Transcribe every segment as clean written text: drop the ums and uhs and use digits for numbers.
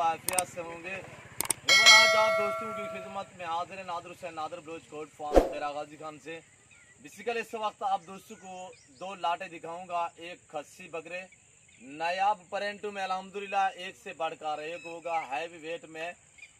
आफियत से होंगे। आज आप दोस्तों की खिदमत में हाजिर है नादर हुसैन नादर बलोच कोट फार्म डेरा गाजी खान से। बेसिकली इस वक्त आप दोस्तों को दो लाटे दिखाऊंगा, एक खस्सी बकरे नायाब परेंटू में अल्हम्दुलिल्लाह एक से बढ़कर एक होगा हैवी वेट में,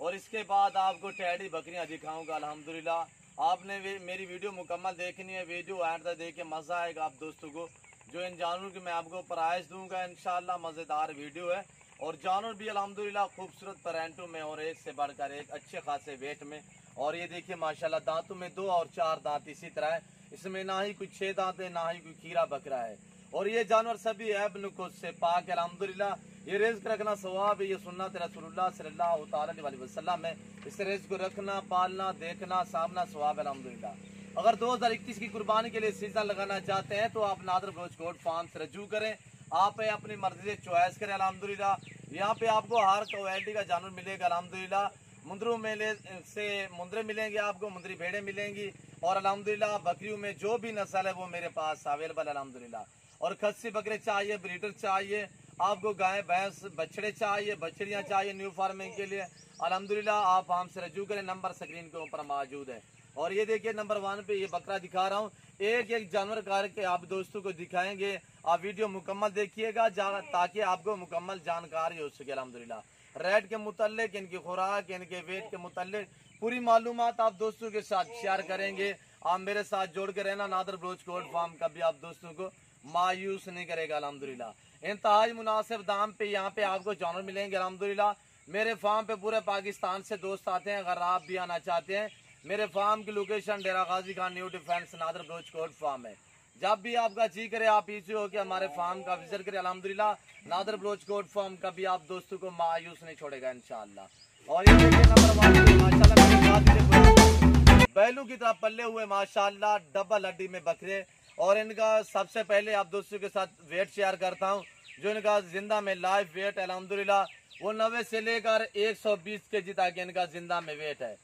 और इसके बाद आपको टैडी बकरियां दिखाऊंगा अल्हम्दुलिल्लाह। आपने मेरी वीडियो मुकम्मल देखनी है, वीडियो एंड तक देख के मज़ा आएगा आप दोस्तों को। जो इन जानवरों की मैं आपको प्राइस दूंगा इंशाल्लाह, मज़ेदार वीडियो है। और जानवर भी अल्हम्दुलिल्लाह खूबसूरत परेंटू में और एक से बढ़कर एक अच्छे खासे वेट में। और ये देखिए माशाल्लाह दांतों में 2 और 4 दांत इसी तरह है, इसमें ना ही कोई 6 दांत है ना ही कोई खीरा बकरा है। और ये जानवर सभी ऐब नुक्स से पाक है अल्हम्दुलिल्लाह। ये रिज़्क रखना सवाब है, ये सुन्नत रसूलुल्लाह सल्लल्लाहु अलैहि वसल्लम है। इस रिज़्क को रखना पालना देखना सामना सवाब है अल्हम्दुलिल्लाह। अगर 2021 की कुर्बानी के लिए सीजन लगाना चाहते हैं तो आप नादर बलोच कोट फार्म से रजू करें, आप अपनी मर्जी से चॉइस करें अल्हम्दुलिल्लाह। यहाँ पे आपको हर क्वालिटी का जानवर मिलेगा अल्हम्दुलिल्लाह। मुंदरू मेले से मुंदरे मिलेंगे, आपको मुंदरी भेड़े मिलेंगी, और अल्हम्दुलिल्लाह बकरियों में जो भी नस्ल है वो मेरे पास अवेलेबल अल्हम्दुलिल्लाह। और खस्सी बकरे चाहिए, ब्रीडर चाहिए, आपको गाय भैंस बछड़े चाहिए, बछड़ियाँ चाहिए न्यू फार्मिंग के लिए अल्हम्दुलिल्लाह, आप हमसे रजू करें। नंबर स्क्रीन के ऊपर मौजूद है। और ये देखिए नंबर 1 पे ये बकरा दिखा रहा हूँ, एक एक जानवर करके आप दोस्तों को दिखाएंगे। आप वीडियो मुकम्मल देखिएगा ताकि आपको मुकम्मल जानकारी हो सके अल्हम्दुलिल्लाह। रेट के मुतल्लिक, इनकी खुराक, इनके वेट के मुतल्लिक पूरी मालूमात आप दोस्तों के साथ शेयर करेंगे। आप मेरे साथ जोड़ के रहना, नादर बलोच कोट फार्म का भी आप दोस्तों को मायूस नहीं करेगा अल्हम्दुलिल्लाह। इंतहाई मुनासिब दाम पे यहाँ पे आपको जानवर मिलेंगे अल्हम्दुलिल्लाह। मेरे फार्म पे पूरे पाकिस्तान से दोस्त आते हैं, अगर आप भी आना चाहते हैं मेरे फार्म की location Dera Ghazi Khan new defence Nadar Baloch Kot farm है। जब भी आपका जी करे आप इसी हो के हमारे फार्म का विजिट करें अल्हम्दुलिल्लाह। नादर बलोच कोट फार्म का भी आप दोस्तों को मायूस नहीं छोड़ेगा इंशाअल्लाह। और ये देखिए नंबर 1 माशाल्लाह बैलों की तरह पल्ले हुए माशाल्लाह डबल हड्डी में बकरे। और इनका सबसे पहले आप दोस्तों के साथ वेट शेयर करता हूँ। जो इनका जिंदा में लाइव वेट अल्हम्दुलिल्लाह वो 90 से लेकर 120 kg तक इनका जिंदा में वेट है।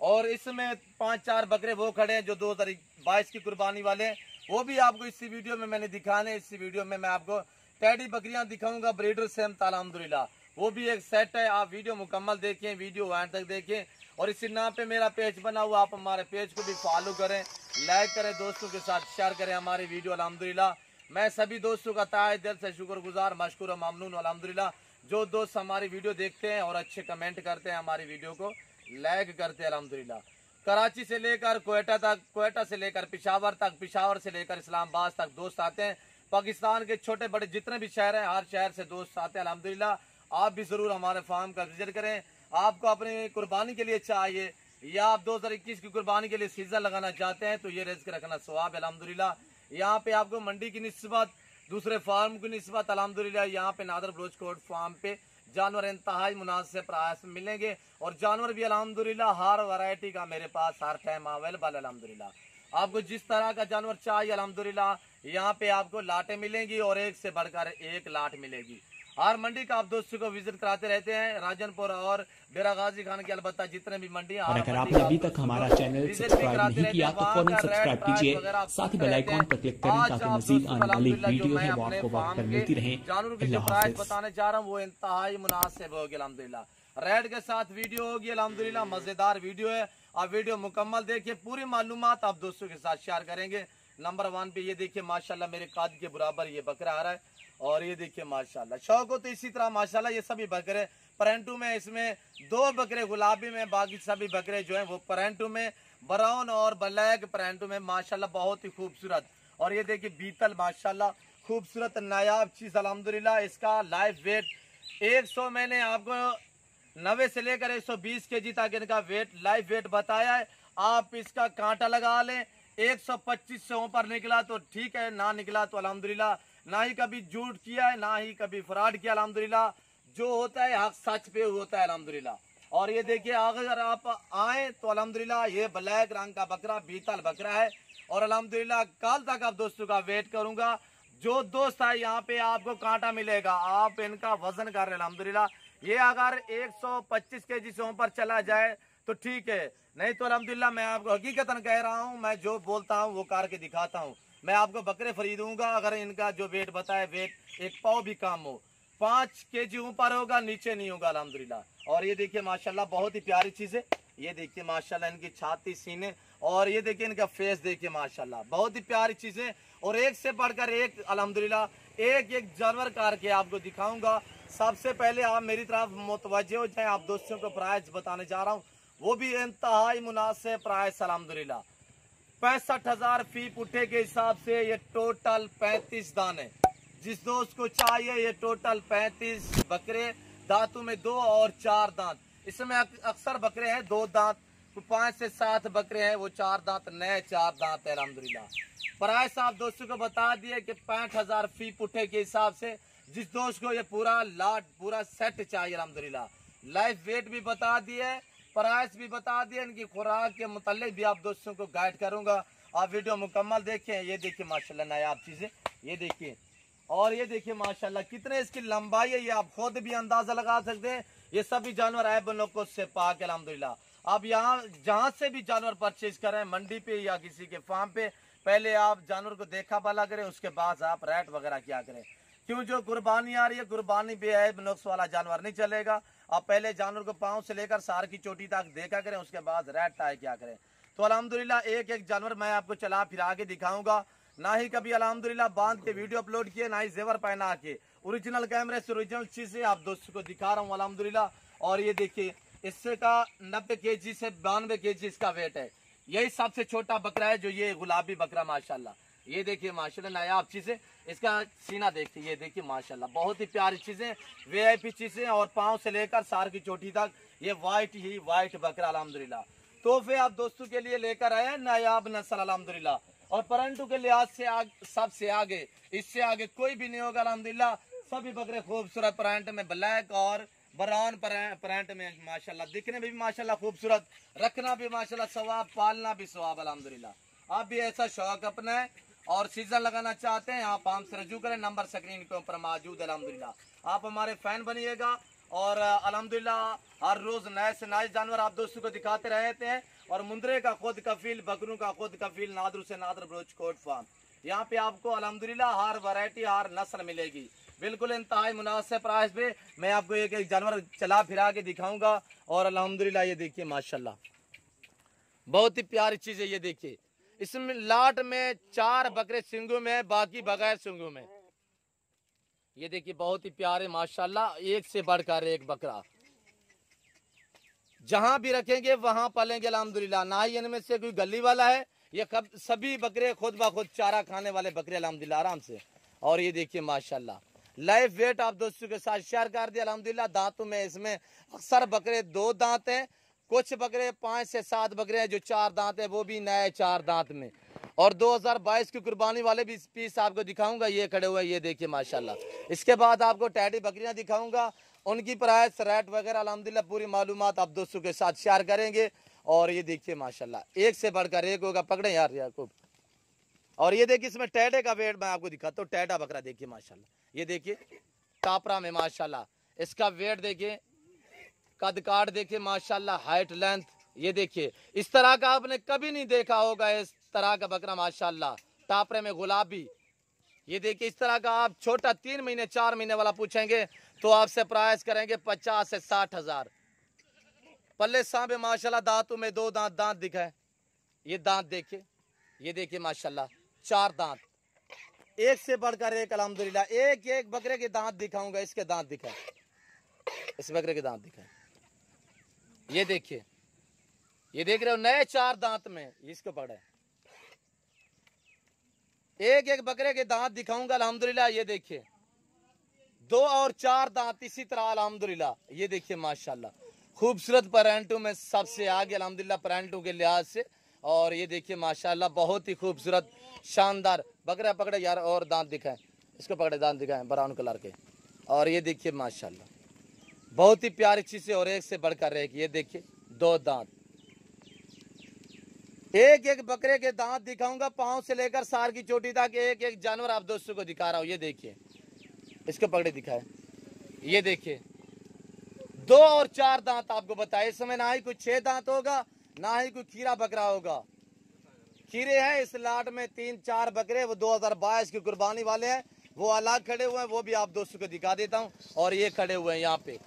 और इसमें 5-4 बकरे वो खड़े हैं जो 2022 की कुर्बानी वाले, वो भी आपको इसी वीडियो में मैंने दिखाने। इसी वीडियो में मैं आपको टैडी बकरियां दिखाऊंगा ब्रीडर से अल्हम्दुलिल्लाह, वो भी एक सेट है। आप वीडियो मुकम्मल देखें, वीडियो एंड तक देखें। और इसी नाम पे मेरा पेज बना हुआ, आप हमारे पेज को भी फॉलो करें, लाइक करें, दोस्तों के साथ शेयर करें हमारी वीडियो अल्हम्दुलिल्लाह। मैं सभी दोस्तों का तहे दिल से शुक्रगुजार मशकूर और ममनून अल्हम्दुलिल्लाह। जो दोस्त हमारी वीडियो देखते हैं और अच्छे कमेंट करते हैं, हमारी वीडियो को लाइक करते हैं अल्हम्दुलिल्लाह। कराची से लेकर कोयटा तक, कोयटा से लेकर पिशावर तक, पिशावर से लेकर इस्लामाबाद तक दोस्त आते हैं। पाकिस्तान के छोटे बड़े जितने भी शहर हैं हर शहर से दोस्त आते हैं अल्हम्दुलिल्लाह। आप भी जरूर हमारे फार्म का विजिट करें। आपको अपनी कुर्बानी के लिए चाहिए या आप 2021 की कुर्बानी के लिए सीजन लगाना चाहते हैं तो ये रिस्क रखना सवाब अल्हम्दुलिल्लाह। यहाँ पे आपको मंडी की निस्बत, दूसरे फार्म की निस्बत अल्हम्दुलिल्लाह यहाँ पे नादर बलोच कोट फार्म पे जानवर इंतहाई मुनासिब प्राइस में मिलेंगे। और जानवर भी अल्हम्दुलिल्लाह हर वैरायटी का मेरे पास हर टाइम अवेलेबल अल्हम्दुलिल्लाह। आपको जिस तरह का जानवर चाहिए अल्हम्दुलिल्लाह यहाँ पे आपको लाटें मिलेंगी और एक से बढ़कर एक लाट मिलेगी। हर मंडी का आप दोस्तों को विजिट कराते रहते हैं, राजनपुर और डेरा गाजी खान की अलबत्ता जितने भी मंडी हैं। और अगर आपने अभी तक हमारा चैनल सब्सक्राइब नहीं किया तो फौरन सब्सक्राइब कीजिए, साथ ही बेल आइकॉन पर क्लिक करें ताकि मजीद आने वाली वीडियो है वो आपको वक्त पर मिलती रहे। जानवर की जो प्राइस बताने जा रहा हूँ वो इंतहाई मुनासिब होगी अल्हम्दुलिल्लाह। रेड के साथ वीडियो होगी अल्हम्दुलिल्लाह, मजेदार वीडियो है। आप वीडियो मुकम्मल देखिए, पूरी मालूमात आप दोस्तों के साथ शेयर करेंगे। नंबर 1 पे ये देखिए माशाल्लाह मेरे काद के बराबर ये बकरा आ रहा है। और ये देखिए माशाल्लाह शौक हो तो इसी तरह माशाल्लाह ये सभी बकरे परेंटू में, इसमें 2 बकरे गुलाबी में, बाकी सभी बकरे जो हैं वो परेंटू में, ब्राउन और ब्लैक परेंटू में माशाल्लाह बहुत ही खूबसूरत। और ये देखिए बीतल माशाल्लाह खूबसूरत नायाब चीज अल्हम्दुलिल्लाह। इसका लाइव वेट 100 मैंने आपको 90 से लेकर 120 kg तक इनका वेट लाइव वेट बताया है। आप इसका कांटा लगा लें, 125 से ऊपर निकला तो ठीक है, ना निकला तो अल्हम्दुलिल्लाह ना ही कभी झूठ किया है ना ही कभी फ्रॉड किया अल्हम्दुलिल्लाह। जो होता है हक सच पे होता है अल्हम्दुलिल्लाह। और ये देखिए अगर आप आए तो अल्हम्दुलिल्लाह ये ब्लैक रंग का बकरा बीतल बकरा है। और अल्हम्दुलिल्लाह कल तक आप दोस्तों का वेट करूंगा। जो दोस्त है यहाँ पे आपको कांटा मिलेगा, आप इनका वजन कर रहे अल्हम्दुलिल्लाह। ये अगर 125 kg से ऊपर चला जाए तो ठीक है, नहीं तो अल्हम्दुलिल्लाह मैं आपको हकीकतन कह रहा हूँ, मैं जो बोलता हूँ वो करके दिखाता हूँ। मैं आपको बकरे खरीदूंगा अगर इनका जो वेट बताए वेट 1 पाव भी कम हो, 5 केजी ऊपर होगा, नीचे नहीं होगा अल्हम्दुलिल्लाह। और ये देखिए माशाल्लाह बहुत ही प्यारी चीज है। ये देखिए माशाल्लाह इनकी छाती, सीने और ये देखिए इनका फेस देखिए माशाल्लाह बहुत ही प्यारी चीज है। और एक से बढ़कर एक अल्हम्दुलिल्लाह एक एक जानवर करके आपको दिखाऊंगा। सबसे पहले आप मेरी तरफ मुतवज्जे हो जाए, आप दोस्तों को प्राइस बताने जा रहा हूँ, वो भी इंतहाई मुनासिब प्राइस अल्हम्दुलिल्लाह। 65,000 फी पुट्ठे के हिसाब से ये टोटल 35 दाने। जिस दोस्त को चाहिए ये टोटल 35 बकरे, दांतों में 2 और 4 दांत। इसमें अक्सर बकरे हैं 2 दांत, 5 से 7 बकरे हैं वो 4 दांत, नए 4 दांत है अल्हम्दुलिल्लाह। प्राइस आप दोस्तों को बता दिए कि 65,000 फी पुट्ठे के हिसाब से। जिस दोस्त को ये पूरा लाट पूरा सेट चाहिए अल्हम्दुलिल्लाह, लाइफ वेट भी बता दिए, प्राइस भी बता दिए, इनकी खुराक के मुतालिक भी आप दोस्तों को गाइड करूंगा। आप वीडियो मुकम्मल देखें। ये देखिए माशाल्लाह नायाब चीजें, ये देखिए। और ये देखिए माशाल्लाह कितने इसकी लंबाई है, ये आप खुद भी अंदाजा लगा सकते हैं। ये सभी जानवर ऐब नकुस से पाक है अल्हम्दुलिल्लाह। आप यहाँ जहाँ से भी जानवर परचेज करें, मंडी पे या किसी के फार्म पे, पहले आप जानवर को देखा भला करें, उसके बाद आप रेट वगैरह क्या करें। क्यों, जो कुर्बानी आ रही है, कुर्बानी पे ऐब नुक्स वाला जानवर नहीं चलेगा। आप पहले जानवर को पाँव से लेकर सार की चोटी तक देखा करें, उसके बाद रेट तय क्या करें। तो अल्हम्दुलिल्लाह एक एक जानवर मैं आपको चला फिरा के दिखाऊंगा। ना ही कभी अल्हम्दुलिल्लाह बांध के वीडियो अपलोड किए, ना ही जेवर पहना के, ओरिजिनल कैमरे से ओरिजिनल चीजें आप दोस्तों को दिखा रहा हूँ अल्हम्दुलिल्लाह। और ये देखिए इससे का 90 केजी से 92 केजी इसका वेट है। यही सबसे छोटा बकरा है जो ये गुलाबी बकरा माशाल्लाह। ये देखिए माशाल्लाह नायाब चीजें, इसका सीना देखिए, ये देखिए माशाल्लाह बहुत ही प्यारी चीजें, वीआईपी चीजें। और पाँव से लेकर सार की चोटी तक ये वाइट ही वाइट बकरा अल्हम्दुलिल्लाह। तोहफे आप दोस्तों के लिए लेकर आए नायाब नस्ल अल्हम्दुलिल्लाह। और परंटू के लिहाज से सबसे आगे, इससे आगे कोई भी नहीं होगा अल्हम्दुलिल्लाह। सभी बकरे खूबसूरत प्रिंट में, ब्लैक और ब्राउन प्रिंट में माशाल्लाह, दिखने में भी माशाल्लाह खूबसूरत, रखना भी माशाल्लाह सवाब, पालना भी सवाब अल्हम्दुलिल्लाह। आप भी ऐसा शौक अपने और सीजन लगाना चाहते हैं, आप हमसे रजू करें, नंबर स्क्रीन के ऊपर मौजूद है अल्हम्दुलिल्लाह। आप हमारे फैन बनिएगा और अल्हम्दुलिल्लाह हर रोज नए से नए जानवर आप दोस्तों को दिखाते रहते हैं। और मुंद्रे का खुद कफील, बकरों का खुद कफील, नादर से नादर ब्रोच कोट फार्म, यहाँ पे आपको अल्हम्दुलिल्लाह हर वैरायटी हर नस्ल मिलेगी, बिल्कुल इंतहाई मुनासिब प्राइस पे। मैं आपको एक एक जानवर चला फिरा के दिखाऊंगा। और अल्हम्दुलिल्लाह ये देखिए माशाल्लाह बहुत ही प्यारी चीज है। ये देखिए इसमें लाट में 4 बकरे सिंगों में, बाकी बगैर सिंगों में। ये देखिए बहुत ही प्यारे माशाल्लाह, एक से बढ़कर एक बकरा। जहां भी रखेंगे वहां पालेंगे अल्हम्दुलिल्लाह। ना ही इनमें से कोई गली वाला है, ये सभी बकरे खुद ब खुद चारा खाने वाले बकरे अल्हम्दुलिल्लाह आराम से। और ये देखिए माशाल्लाह लाइफ वेट आप दोस्तों के साथ शेयर कर दिया अल्हम्दुलिल्लाह। दांतों में इसमें अक्सर बकरे 2 दांत हैं, कुछ बकरे 5 से 7 बकरे हैं जो 4 दांत है, वो भी नए 4 दांत में। और 2022 की कुर्बानी वाले भी पीस आपको दिखाऊंगा, ये खड़े हुए, ये देखिए माशाल्लाह। इसके बाद आपको टैडी बकरियां दिखाऊंगा, उनकी प्राइस रेट वगैरह अल्हम्दुलिल्लाह पूरी मालूमात आप दोस्तों के साथ शेयर करेंगे। और ये देखिए माशाल्लाह एक से बढ़कर एक होगा। पकड़े यार याकूब। और ये देखिए इसमें टैडे का वेट मैं आपको दिखाता हूँ। टैडा बकरा देखिए माशाल्लाह, ये देखिए टापरा में माशाल्लाह, इसका वेट देखिए, कद काट देखिए माशाल्लाह, हाइट लेंथ ये देखिए। इस तरह का आपने कभी नहीं देखा होगा, इस तरह का बकरा माशाल्लाह, टापरे में गुलाबी। ये देखिए इस तरह का आप छोटा 3 महीने 4 महीने वाला पूछेंगे तो आपसे प्राइस करेंगे 50 से 60 हजार। पल्ले सांबे माशाल्लाह, दांतों में 2 दांत दिखाए, ये दांत देखिए, ये देखिए माशाल्लाह 4 दांत, एक से बढ़कर एक अल्हम्दुलिल्लाह। एक एक बकरे के दांत दिखाऊंगा, इसके दांत दिखाए, इस बकरे के दांत दिखाए, ये देखिए, ये देख रहे हो नए 4 दांत में, इसको पकड़े। एक एक बकरे के दांत दिखाऊंगा अल्हम्दुलिल्लाह। ये देखिए 2 और 4 दांत इसी तरह अल्हम्दुलिल्लाह। ये देखिए माशाल्लाह खूबसूरत पैरेंटों में सबसे आगे अल्हम्दुलिल्लाह पैरेंटों के लिहाज से। और ये देखिए माशाल्लाह बहुत ही खूबसूरत शानदार बकरा। पकड़े यार, और दांत दिखाएं, इसको पकड़े, दांत दिखाएं ब्राउन कलर के। और ये देखिए माशाल्लाह बहुत ही प्यारी चीज है, और एक से बढ़कर एक। ये देखिए 2 दांत, एक एक बकरे के दांत दिखाऊंगा, पांव से लेकर सार की चोटी तक एक एक जानवर आप दोस्तों को दिखा रहा हूं। ये देखिए इसको पकड़े दिखाए, ये देखिए 2 और 4 दांत आपको बताए। इस समय ना ही कोई 6 दांत होगा, ना ही कोई खीरा बकरा होगा। खीरे हैं इस लाट में 3-4 बकरे, वो 2022 की कुर्बानी वाले हैं। वो अलग खड़े हुए हैं, वो भी आप दोस्तों को दिखा देता हूँ। और ये खड़े हुए हैं यहाँ पे,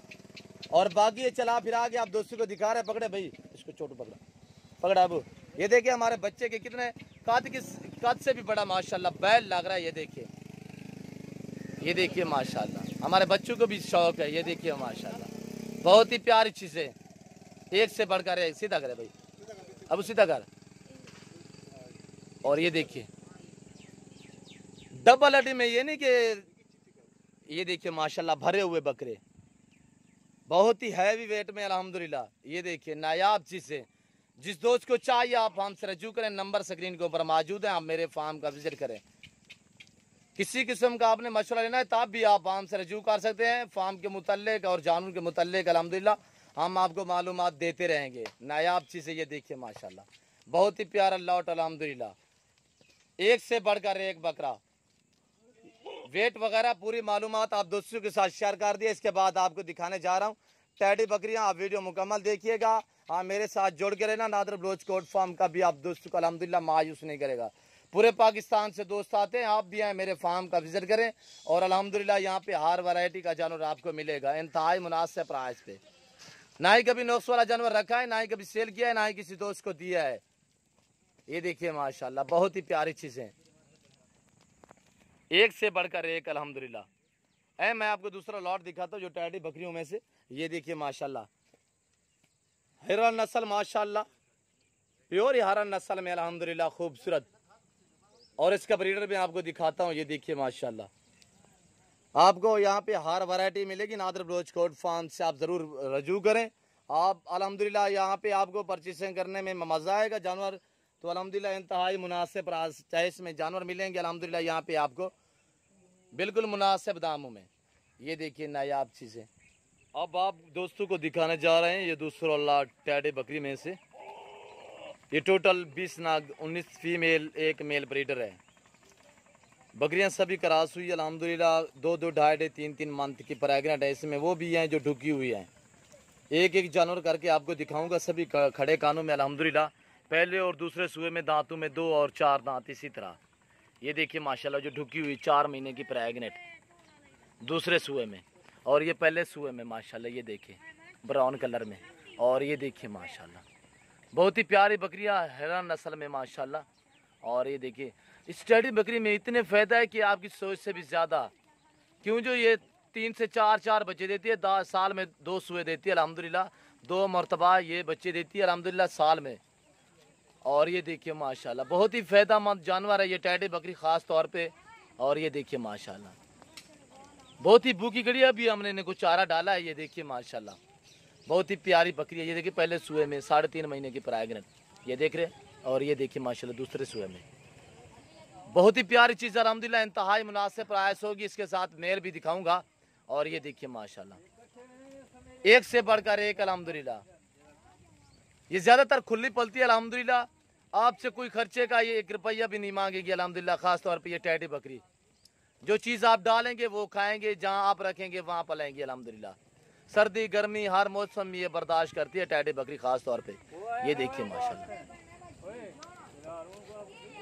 और बाकी ये चला फिरा के आप दोस्तों को दिखा रहे हैं। पकड़े भाई इसको, छोटू पकड़ा अब। ये देखिए हमारे बच्चे के कितने कद से भी बड़ा माशाल्लाह बैल लग रहा है। ये देखिए माशाल्लाह, हमारे बच्चों को भी शौक है। ये देखिए माशाल्लाह, बहुत ही प्यारी चीजें, एक से बढ़कर एक। सीधा करे भाई, अब सीधा कर। और ये देखिए डबल हड्डी में, ये नहीं कि, ये देखिए माशाल्लाह भरे हुए बकरे, बहुत ही हैवी वेट में अल्हम्दुलिल्लाह। ये देखिए नायाब चीजें, जिस दोस्त को चाहिए आप हमसे रजू करें, नंबर स्क्रीन के ऊपर मौजूद है, आप मेरे फार्म का विजिट करें। किसी किस्म का आपने मशवरा लेना है तब भी आप हमसे रजू कर सकते हैं। फार्म के मुतल्लिक और जानवर के मुतल्लिक अल्हम्दुलिल्लाह हम आपको मालूमात देते रहेंगे। नायाब चीज़ें ये देखिए माशाल्लाह, बहुत ही प्यारा लॉट अल्हम्दुलिल्लाह, एक से बढ़कर एक बकरा। वेट वगैरह पूरी मालूमात आप दोस्तों के साथ शेयर कर दिए। इसके बाद आपको दिखाने जा रहा हूँ टैडी बकरियाँ। आप वीडियो मुकम्मल देखिएगा, हाँ मेरे साथ जोड़ के रहना। नादर बलोच कोट फार्म का भी आप दोस्तों को अल्हम्दुलिल्लाह मायूस नहीं करेगा। पूरे पाकिस्तान से दोस्त आते हैं, आप भी आए मेरे फार्म का विजिट करें। और अल्हम्दुलिल्लाह यहाँ पे हर वैरायटी का जानवर आपको मिलेगा इंतहाई मुनासिब प्राइस पे। ना ही कभी नोक्स वाला जानवर रखा है, ना ही कभी सेल किया है, ना ही किसी दोस्त को दिया है। ये देखिए माशाल्लाह, बहुत ही प्यारी चीज़ें, एक से बढ़कर एक अल्हम्दुलिल्लाह। मैं आपको दूसरा लॉट दिखाता हूँ जो टैडी बकरियों में से। ये देखिए माशाल्लाह, हिरन नस्ल माशाल्लाह, प्योर हिरन नस्ल में अल्हम्दुलिल्लाह खूबसूरत। और इसका ब्रीडर भी आपको दिखाता हूँ। ये देखिए माशाल्लाह, आपको यहाँ पे हर वैरायटी मिलेगी। नादर बलोच कोट फार्म से आप ज़रूर रजू करें। आप अल्हम्दुलिल्लाह यहाँ पे आपको परचेसिंग करने में मज़ा आएगा। जानवर तो अल्हम्दुलिल्लाह इंतहाई मुनासिब प्राइस में जानवर मिलेंगे अल्हम्दुलिल्लाह यहाँ पे आपको, बिल्कुल मुनासिब दामों में। ये देखिए नायाब चीज़ें। अब आप दोस्तों को दिखाने जा रहे हैं ये दूसरा लॉट टैडी बकरी में से। ये टोटल 20 नाग, 19 फीमेल, एक मेल ब्रीडर है। बकरियां सभी क्रॉस हुई अल्हम्दुलिल्लाह, 2-2, 2.5, 3-3 मंथ की प्रेग्नेंट है। इसमें वो भी हैं जो ढुकी हुई हैं। एक एक जानवर करके आपको दिखाऊंगा, सभी खड़े कानों में अल्हम्दुलिल्लाह। पहले और दूसरे सूए में दांतों में 2 और 4 दांत इसी तरह। ये देखिए माशाल्लाह, जो ढुकी हुई 4 महीने की प्रेग्नेंट दूसरे सूए में, और ये पहले सूए में माशाल्लाह। ये देखिए ब्राउन कलर में, और ये देखिए माशाल्लाह बहुत ही प्यारी बकरियां हिरन नस्ल में माशाल्लाह। और ये देखिए इस टैडी बकरी में इतने फ़ायदा है कि आपकी सोच से भी ज़्यादा, क्यों जो ये 3 से 4 बच्चे देती है। साल में 2 सूए देती है अल्हम्दुलिल्लाह, 2 मरतबा ये बच्चे देती है अल्हम्दुलिल्लाह साल में। और ये देखिए माशाल्लाह, बहुत ही फ़ायदेमंद जानवर है ये टैडी बकरी ख़ास तौर पे। और ये देखिए माशाल्लाह, बहुत ही भूखी गड़िया भी हमने इनको चारा डाला है। ये देखिए माशाल्लाह, बहुत ही प्यारी बकरी है। ये देखिए पहले सूए में 3.5 महीने की प्रेग्नेंट, ये देख रहे। और ये देखिए माशाल्लाह दूसरे सूए में, बहुत ही प्यारी चीज़ अल्हम्दुलिल्लाह, इंतहाई मुनासिब प्राइस होगी। इसके साथ मेल भी दिखाऊंगा। और ये देखिए माशाल्लाह, एक से बढ़कर एक अल्हम्दुलिल्लाह। ये ज़्यादातर खुली पलती है अल्हम्दुलिल्लाह, आपसे कोई खर्चे का ये 1 रुपया भी नहीं मांगेगी अल्हम्दुलिल्लाह। ख़ास तौर पे ये टैडी बकरी, जो चीज़ आप डालेंगे वो खाएंगे, जहाँ आप रखेंगे वहाँ पलेंगे अल्हम्दुलिल्लाह। सर्दी गर्मी हर मौसम में ये बर्दाश्त करती है टैडी बकरी ख़ास तौर पे। ये देखिए माशाल्लाह,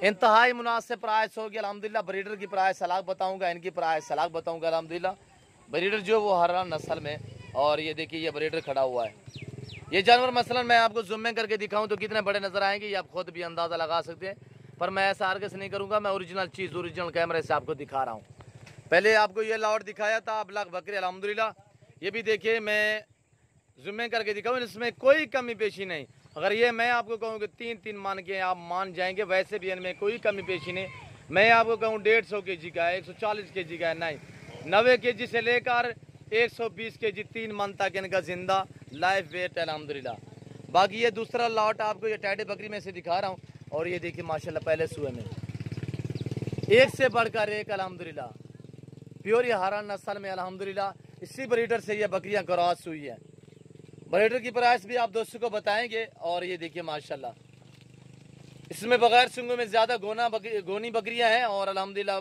इंतहाई मुनासिब प्राइस होगी अल्हम्दुलिल्लाह। ब्रीडर की प्राइस अलग बताऊंगा, इनकी प्राइस अलग बताऊंगा अल्हम्दुलिल्लाह। ब्रीडर जो वो हिरन नस्ल में। और ये देखिए ये ब्रीडर खड़ा हुआ है। ये जानवर मसलन मैं आपको ज़ूम में करके दिखाऊं तो कितने बड़े नज़र आएंगे, ये आप खुद भी अंदाज़ा लगा सकते हैं। पर मैं ऐसा आर्गस नहीं करूँगा, मैं ओरिजिनल चीज़ ओरिजिनल कैमरे से आपको दिखा रहा हूँ। पहले आपको ये लॉट दिखाया था ब्लैक बकरी अल्हम्दुलिल्लाह। ये भी देखिए मैं ज़ूम में करके दिखाऊँ, इसमें कोई कमी पेशी नहीं। अगर ये मैं आपको कहूँ कि 3-3 मान के आप मान जाएंगे, वैसे भी इनमें कोई कमी पेशी नहीं। मैं आपको कहूँ 150 kg का है, 140 kg का है, नहीं 90 kg से लेकर 120 kg 3 मंथ तक इनका जिंदा लाइव वेट है अल्हम्दुलिल्लाह। बाकी ये दूसरा लॉट आपको ये टैडी बकरी में से दिखा रहा हूँ। और ये देखिए माशाल्लाह पहले सूए में एक से बढ़कर एक अल्हम्दुलिल्लाह, प्योर हिरन नस्ल में अल्हम्दुलिल्लाह। इसी ब्रीडर से ये बकरियां क्रॉस हुई है। ब्रीडर की प्राइस भी आप दोस्तों को बताएंगे। और ये देखिए माशाल्लाह, इसमें बगैर सिंगों में ज़्यादा गोनी बकरियां हैं। और अल्हम्दुलिल्लाह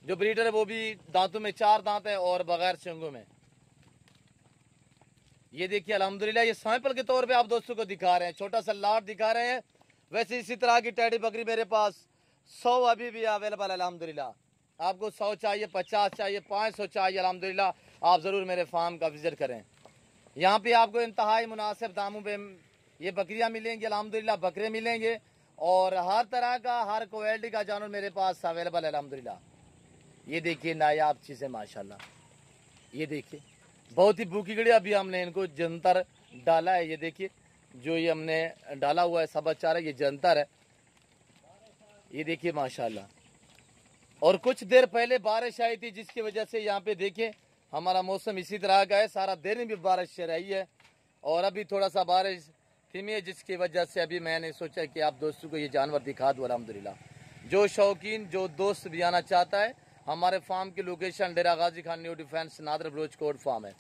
जो ब्रीडर है वो भी दांतों में 4 दांत है और बगैर सिंगों में। ये देखिए अल्हम्दुलिल्लाह, ये सैंपल के तौर पे आप दोस्तों को दिखा रहे हैं, छोटा सा लॉट दिखा रहे हैं। वैसे इसी तरह की टैडी बकरी मेरे पास 100 अभी भी अवेलेबल है अल्हम्दुलिल्लाह। आपको 100 चाहिए, 50 चाहिए, 500 चाहिए, अल्हम्दुलिल्लाह आप ज़रूर मेरे फार्म का विज़िट करें। यहाँ पे आपको इंतहाई मुनासिब दामों पे ये बकरियाँ मिलेंगी, अल्हम्दुलिल्लाह बकरे मिलेंगे और हर तरह का, हर क्वालिटी का जानवर मेरे पास अवेलेबल है अल्हम्दुलिल्लाह। ये देखिए नायाब चीज़ें माशाल्लाह, ये देखिए बहुत ही भूखी गड़ी। अभी हमने इनको जंतर डाला है, ये देखिए जो ये हमने डाला हुआ है सबज चारा, ये जंतर है, ये देखिए माशाल्लाह। और कुछ देर पहले बारिश आई थी जिसकी वजह से यहाँ पे देखिए हमारा मौसम इसी तरह का है, सारा दिन भी बारिश रही है और अभी थोड़ा सा बारिश थमी है, जिसकी वजह से अभी मैंने सोचा कि आप दोस्तों को ये जानवर दिखा दूँ अल्हम्दुलिल्लाह। जो शौकीन, जो दोस्त भी आना चाहता है, हमारे फार्म की location Dera Ghazi Khan new defence Nadar Baloch Kot farm है।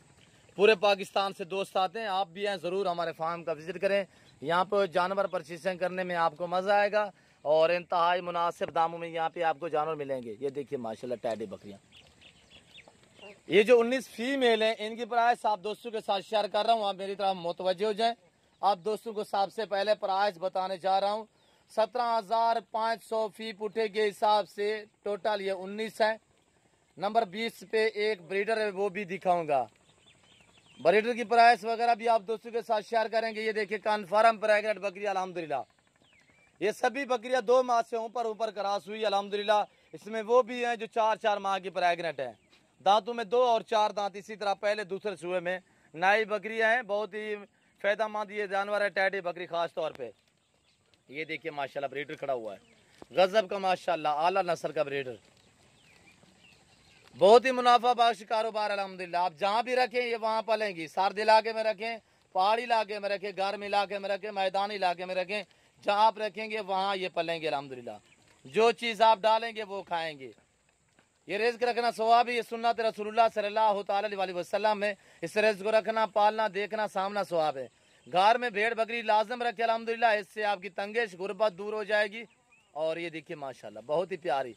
पूरे पाकिस्तान से दोस्त आते हैं, आप भी हैं, ज़रूर हमारे फार्म का विजिट करें। यहाँ पर जानवर परचेसिंग करने में आपको मज़ा आएगा और इंतहाई मुनासिब दामों में यहाँ पे आपको जानवर मिलेंगे। ये देखिए माशाल्लाह टैडी बकरियाँ, ये जो 19 फीमेल हैं, इनकी प्राइस आप दोस्तों के साथ शेयर कर रहा हूँ, आप मेरी तरफ मुतवज्जे हो जाएं। आप दोस्तों को सबसे पहले प्राइस बताने जा रहा हूँ, 17,500 फी पुठे के हिसाब से टोटल ये 19 है। नंबर 20 पे एक ब्रीडर है, वो भी दिखाऊंगा। ब्रीडर की प्राइस वगैरह भी आप दोस्तों के साथ शेयर करेंगे। ये देखिए कन्फर्म प्रेग्नेंट बकरियां अल्हम्दुलिल्लाह, ये सभी बकरियां 2 माह से ऊपर क्रॉस हुई अल्हम्दुलिल्लाह। इसमें वो भी हैं जो 4-4 माह की प्रेग्नेंट हैं, दांतों में 2 और 4 दांत, इसी तरह पहले दूसरे सूए में नई बकरियां हैं। बहुत ही फायदेमंद ये जानवर है टैडी बकरी खास तौर पे। ये देखिए माशाल्लाह ब्रीडर खड़ा हुआ है, गजब का माशाल्लाह आला नस्ल का ब्रीडर, बहुत ही मुनाफा बख्श कारोबार अल्हम्दुलिल्लाह। आप जहाँ भी रखें ये वहाँ पलेंगी, सर्द इलाके में रखें, पहाड़ी इलाके में रखें, गर्म इलाके में रखें, मैदानी इलाके में रखें, जहाँ आप रखेंगे वहाँ ये पलेंगे अल्हम्दुलिल्लाह। जो चीज़ आप डालेंगे वो खाएंगे। ये रिज़्क रखना सवाब है, ये सुन्नत रसूलुल्लाह सल्लल्लाहु अलैहि वसल्लम में इस रिज़्क को रखना, पालना, देखना, सामना सवाब है। घर में भेड़ बकरी लाजम रखे अल्हम्दुलिल्लाह, इससे आपकी तंगिश गुर्बत दूर हो जाएगी। और ये देखिए माशाल्लाह बहुत ही प्यारी,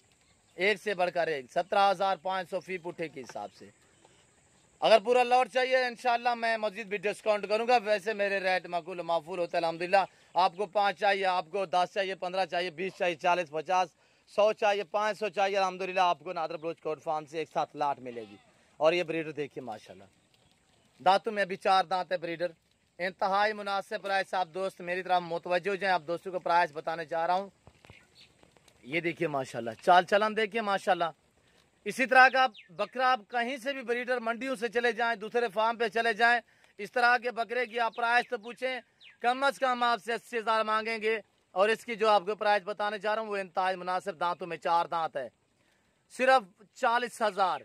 एक से बढ़कर एक, 17,500 फी पुठे के हिसाब से। अगर पूरा लॉट चाहिए इंशाल्लाह मैं मजीद भी डिस्काउंट करूंगा। वैसे मेरे रेट माफूल होता है अल्हम्दुलिल्लाह। आपको 5 चाहिए, आपको 10 चाहिए, 15 चाहिए, 20 चाहिए, 40, 50, 100 चाहिए, 500 चाहिए, अल्हम्दुलिल्लाह आपको नादर बलोच कोट फार्म से एक साथ लाट मिलेगी। और ये ब्रीडर देखिए माशाल्लाह, दांतों में अभी 4 दांत है ब्रीडर, इंतहाई मुनासिब प्राइस। आप दोस्त मेरी तरफ मुतवज्जे हो जाएं, आप दोस्तों को प्राइस बताने जा रहा हूँ। ये देखिए माशाल्लाह, चाल चलन देखिए माशाल्लाह। इसी तरह का बकरा आप कहीं से भी ब्रीडर मंडियों से चले जाएं, दूसरे फार्म पे चले जाएं, इस तरह के बकरे की आप प्राइस तो पूछें, कम अज कम आपसे 80,000 मांगेंगे। और इसकी जो आपको प्राइस बताने जा रहा हूँ वो इंतहाई मुनासिब, दांतों में 4 दांत है, सिर्फ 40,000।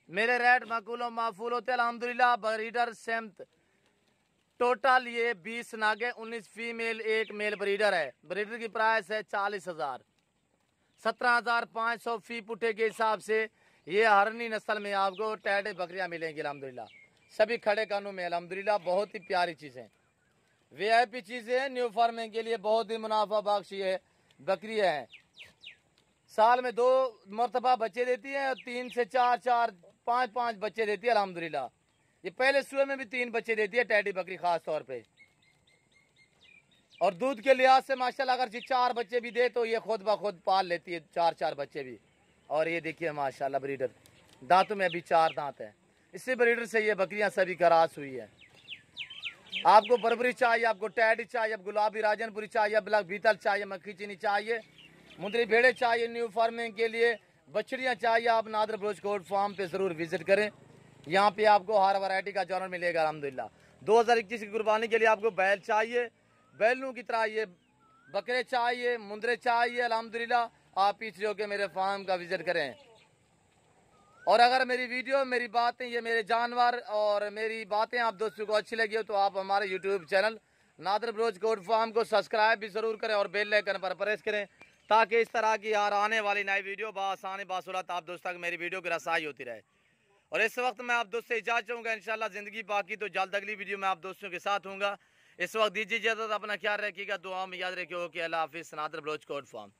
मेरे रेट माफूल होते अल्हम्दुलिल्लाह। ब्रीडर सेमत टोटल ये 20 नागे, 19 फीमेल, 1 मेल ब्रीडर है। ब्रीडर की प्राइस है 40,000, 17,500 फी पुठे के हिसाब से। ये हरनी नस्ल में आपको टैडे बकरियां मिलेंगी अल्हम्दुलिल्लाह, सभी खड़े कानों में अल्हम्दुलिल्लाह। बहुत ही प्यारी चीज़ें, वीआईपी चीज़ें हैं, न्यू फार्मिंग के लिए बहुत ही मुनाफा बख्श ये बकरियां हैं। साल में 2 मरतबा बच्चे देती हैं, 3 से 4, 5 बच्चे देती है अल्हम्दुलिल्लाह। ये पहले सुबह में भी 3 बच्चे देती है टैडी बकरी खास तौर पे। और दूध के लिहाज से माशाल्लाह अगर 4 बच्चे भी दे तो ये खुद ब खुद पाल लेती है 4 बच्चे भी। और ये देखिए माशाल्लाह ब्रीडर, दांतों में अभी 4 दांत है। इसी ब्रीडर से ये बकरियां सभी क्रॉस हुई है। आपको बर्बरी चाहिए, आपको टैडी चाहिए, आप गुलाबी राजनपुरी चाहिए, ब्लैक बीतल चाहिए, मक्खी चीनी चाहिए, मुंदरी भेड़े चाहिए, न्यू फार्मिंग के लिए बछड़ियाँ चाहिए, आप नादर बलोच कोट फार्म पे ज़रूर विजिट करें। यहाँ पे आपको हर वैरायटी का जानवर मिलेगा अल्हम्दुलिल्लाह। 2021 की कुर्बानी के लिए आपको बैल चाहिए, बैलों की तरह ये बकरे चाहिए, मुंदरे चाहिए अल्हम्दुलिल्लाह, आप पीछे होकर मेरे फार्म का विजिट करें। और अगर मेरी वीडियो, मेरी बातें, ये मेरे जानवर और मेरी बातें आप दोस्तों को अच्छी लगी हो तो आप हमारे यूट्यूब चैनल नादर बलोच कोट फार्म को सब्सक्राइब भी ज़रूर करें और बेल आइकन पर प्रेस करें, ताकि इस तरह की यार आने वाली नई वीडियो बासानी बासुलत आप दोस्तों तक मेरी वीडियो की रसाई होती रहे। और इस वक्त मैं आप दोस्तों से इजाज़त चाहूँगा, इंशाल्लाह ज़िंदगी बाकी तो जल्द अगली वीडियो में आप दोस्तों के साथ हूँगा। इस वक्त दीजिए इजाज़त, अपना ख्याल रखिएगा, दुआ में याद रखिए। ओके, अल्लाह हाफिज़। नादर बलोच कोट फार्म।